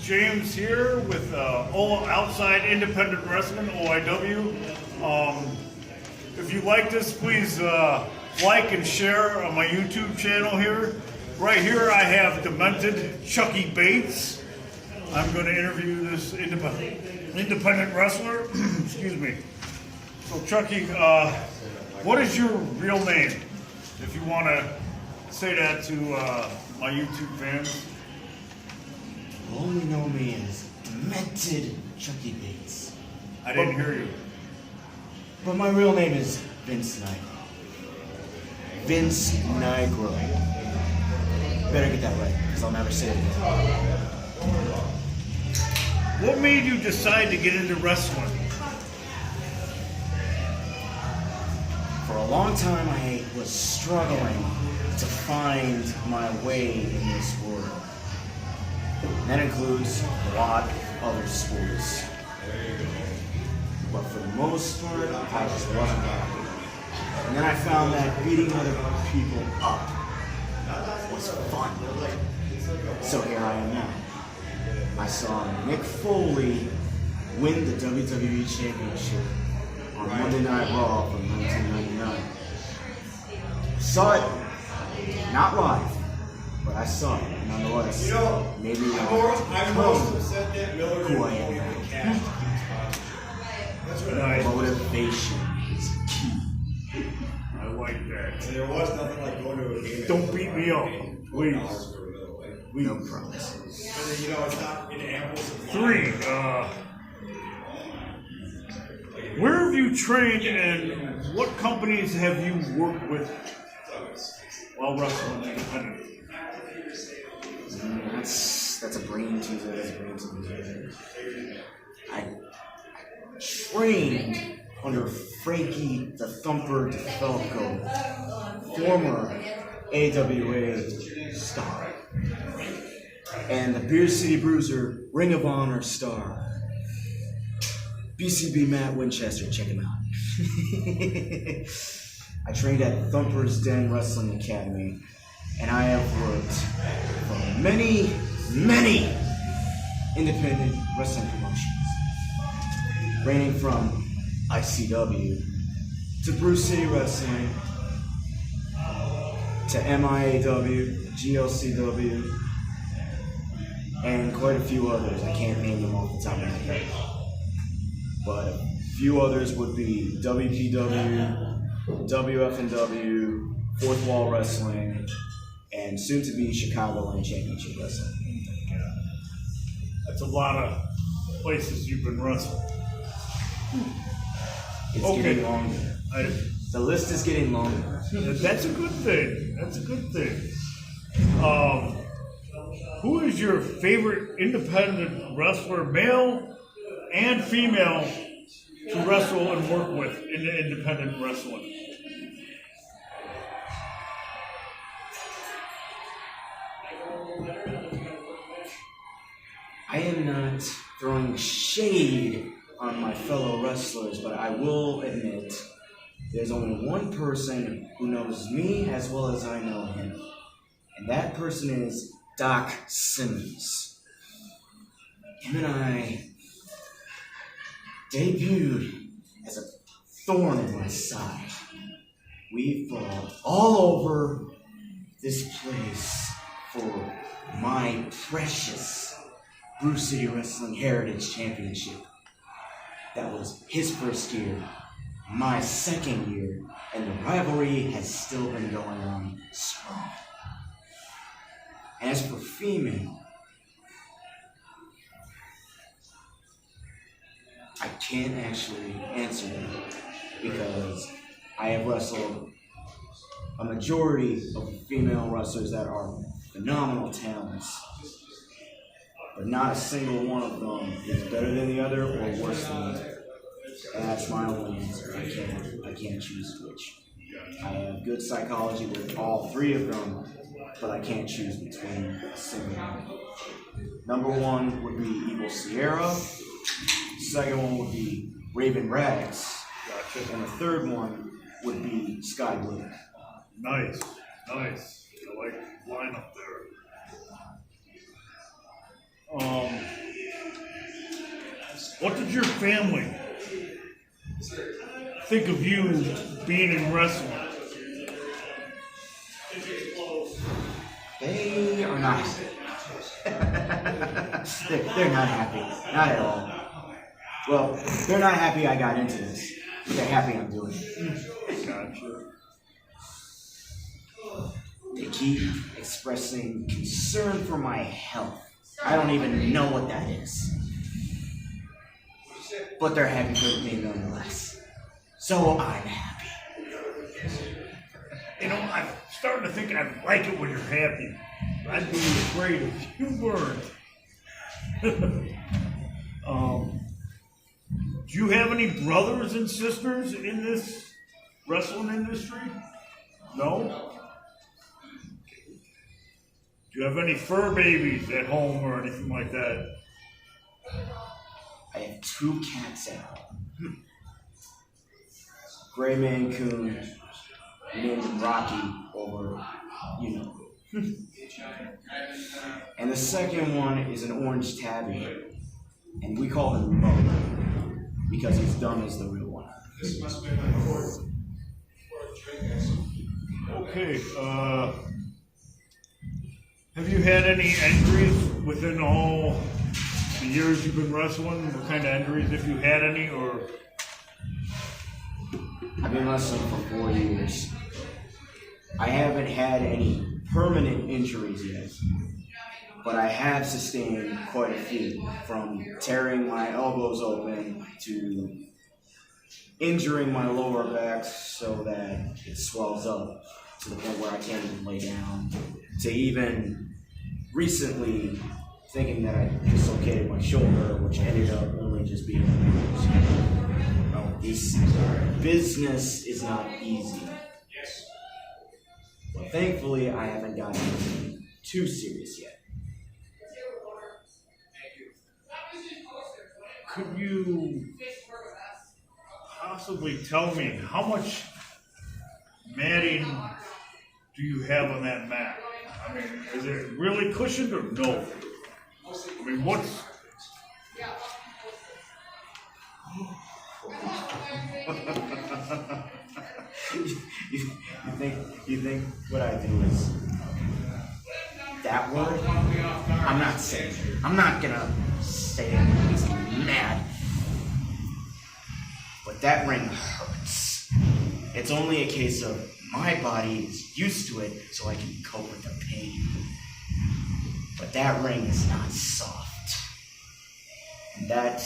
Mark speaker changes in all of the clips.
Speaker 1: James here with All Outside Independent Wrestling, OIW. If you like this, please like and share on my YouTube channel here. Right here I have Demented Chuckie Bates. I'm going to interview this independent wrestler. Excuse me. So Chuckie, what is your real name? If you want to say that to my YouTube fans.
Speaker 2: You only know me as Demented Chuckie Bates.
Speaker 1: I didn't hear you.
Speaker 2: But my real name is Vince Nigro. Vince Nigro. Better get that right, because I'll never say it again.
Speaker 1: What made you decide to get into wrestling?
Speaker 2: For a long time, I was struggling to find my way in this world. And that includes a lot of other sports. But for the most part, I just wasn't happy. And then I found that beating other people up was fun. So here I am now. I saw Mick Foley win the WWE Championship on Monday Night Raw from 1999. Saw it, not live, but I saw it nonetheless.
Speaker 3: You know,
Speaker 2: maybe
Speaker 3: I most have said that Miller
Speaker 2: who I am now.
Speaker 3: That's what I
Speaker 2: Motivation is key.
Speaker 1: I like that.
Speaker 3: There was nothing like going to a game.
Speaker 1: Don't beat me up, please.
Speaker 2: No promises.
Speaker 3: But you know, it's not in apples and
Speaker 1: 3. Where have you trained and what companies have you worked with while wrestling independent?
Speaker 2: That's a brain teaser. That's a brain teaser. I trained under Frankie the Thumper DeFalco, former AWA star, and the Beer City Bruiser Ring of Honor star, BCB Matt Winchester. Check him out. I trained at Thumper's Den Wrestling Academy, and I have worked for many, many independent wrestling promotions, ranging from ICW to Bruce City Wrestling to MIAW, GLCW, and quite a few others. I can't name them off the top of my head. But a few others would be WPW, WFNW, Fourth Wall Wrestling, and soon to be Chicagoland Championship Wrestling.
Speaker 1: That's a lot of places you've been wrestling.
Speaker 2: It's
Speaker 1: Okay.
Speaker 2: getting longer. The list is getting longer.
Speaker 1: That's a good thing. That's a good thing. Who is your favorite independent wrestler, male and female, to wrestle and work with in the independent wrestling?
Speaker 2: I am not throwing shade on my fellow wrestlers, but I will admit there's only one person who knows me as well as I know him, and that person is Doc Simmons. Him and I debuted as a thorn in my side. We fought all over this place for my precious Bruce City Wrestling Heritage Championship. That was his first year, my second year, and the rivalry has still been going on strong. As for female, I can't actually answer that because I have wrestled a majority of female wrestlers that are phenomenal talents, but not a single one of them is better than the other or worse than the other. And that's my only answer. I can't choose which. I have good psychology with all 3 of them, but I can't choose between a single one. Number 1 would be Evil Sierra. Second one would be Raven Rags. Gotcha. And the third one would be Sky Blue.
Speaker 1: Nice, nice. I like the lineup there. what did your family think of you being in wrestling?
Speaker 2: They are not happy. They're not happy. Not at all. Well, they're not happy I got into this. They're happy I'm doing it.
Speaker 1: Gotcha.
Speaker 2: They keep expressing concern for my health. I don't even know what that is. But they're happy for me nonetheless. So I'm happy.
Speaker 1: You know, I'm starting to think I like it when you're happy. I'd be afraid if you weren't. Do you have any brothers and sisters in this wrestling industry? No? Do you have any fur babies at home or anything like that?
Speaker 2: I have 2 cats at home. Gray Mancoon, named Rocky, over, you know. And the second one is an orange tabby, and we call him Mo, because he's dumb as the real one.
Speaker 1: Okay, have you had any injuries within all the years you've been wrestling? What kind of injuries, if you had any, or?
Speaker 2: I've been wrestling for 4 years. I haven't had any permanent injuries yet, but I have sustained quite a few, from tearing my elbows open to injuring my lower back so that it swells up to the point where I can't even lay down, to even recently thinking that I dislocated my shoulder, which ended up only just being a bruise. This business is not easy. But thankfully, I haven't gotten anything too serious yet.
Speaker 1: Could you possibly tell me how much matting do you have on that mat? I mean, is it really cushioned or no? I mean, what's...
Speaker 2: you think what I do is that word? I'm not saying it. I'm not gonna say it because I'm mad. But that ring hurts. It's only a case of my body is used to it, so I can cope with the pain. But that ring is not soft. And that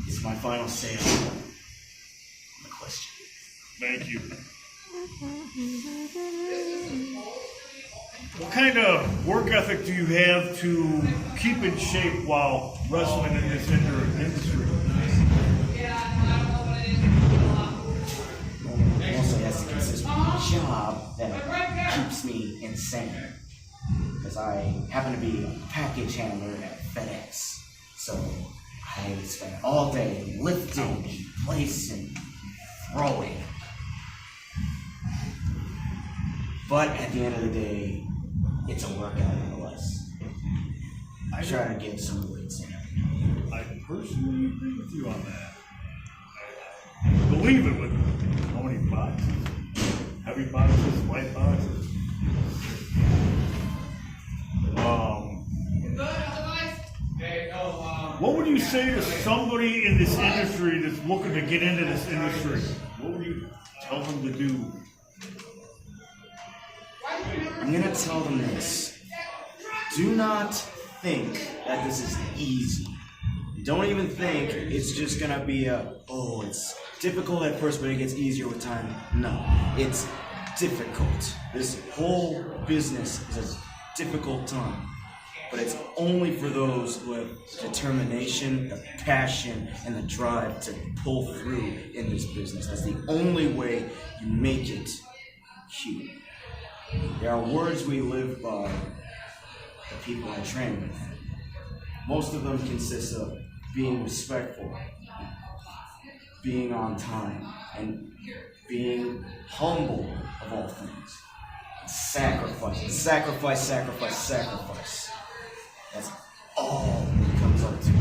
Speaker 2: is my final say on the question.
Speaker 1: Thank you. What kind of work ethic do you have to keep in shape while wrestling in this industry?
Speaker 2: Mostly has to consist of a job that keeps me insane. Because I happen to be a package handler at FedEx. So I spend all day lifting, placing, throwing. But at the end of the day, it's a workout nonetheless. I try to get some weights in.
Speaker 1: I personally agree with you on that. I believe it with how many boxes? Heavy boxes, light boxes. What would you say to somebody in this industry that's looking to get into this industry? What would you tell them to do?
Speaker 2: I'm gonna tell them this. Do not think that this is easy. Don't even think it's just gonna be it's difficult at first, but it gets easier with time. No, it's difficult. This whole business is a difficult time. But it's only for those who have determination, the passion, and the drive to pull through in this business. That's the only way you make it cute. There are words we live by, the people I train with. Most of them consist of being respectful, being on time, and being humble of all things. Sacrifice, sacrifice, sacrifice, sacrifice. That's all it comes up to.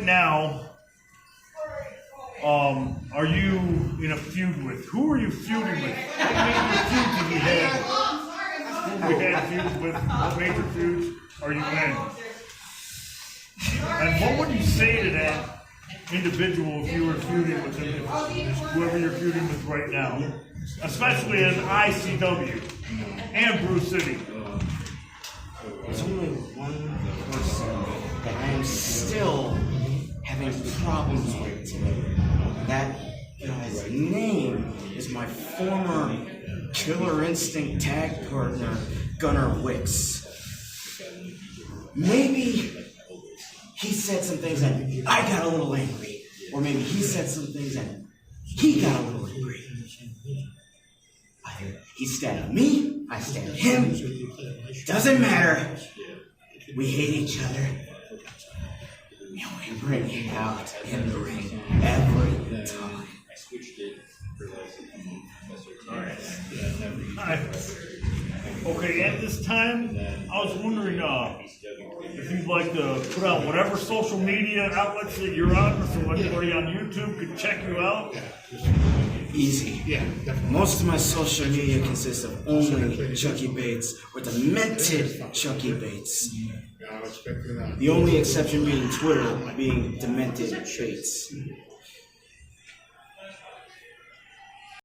Speaker 1: now, are you in a feud with? Who are you feuding with? What major feuds have you had? Who have you had feuds with? What major feuds are you in? And what would you say to that individual if you were feuding with him, whoever you're feuding with right now? Especially in ICW and Brew City.
Speaker 2: There's only one person that I am still having problems with today. That guy's name is my former Killer Instinct tag partner, Gunnar Wicks. Maybe he said some things and I got a little angry. Or maybe he said some things and he got a little angry. He stabbed me, I stabbed him. Doesn't matter. We hate each other. And we bring it out in the ring every time.
Speaker 1: Okay, at this time, I was wondering if you'd like to put out whatever social media outlets that you're on, so anybody on YouTube could check you out.
Speaker 2: Easy. Yeah, definitely. Most of my social media consists of only Chuckie Bates or Demented Chuckie Bates. The only exception being Twitter, being Demented Bates.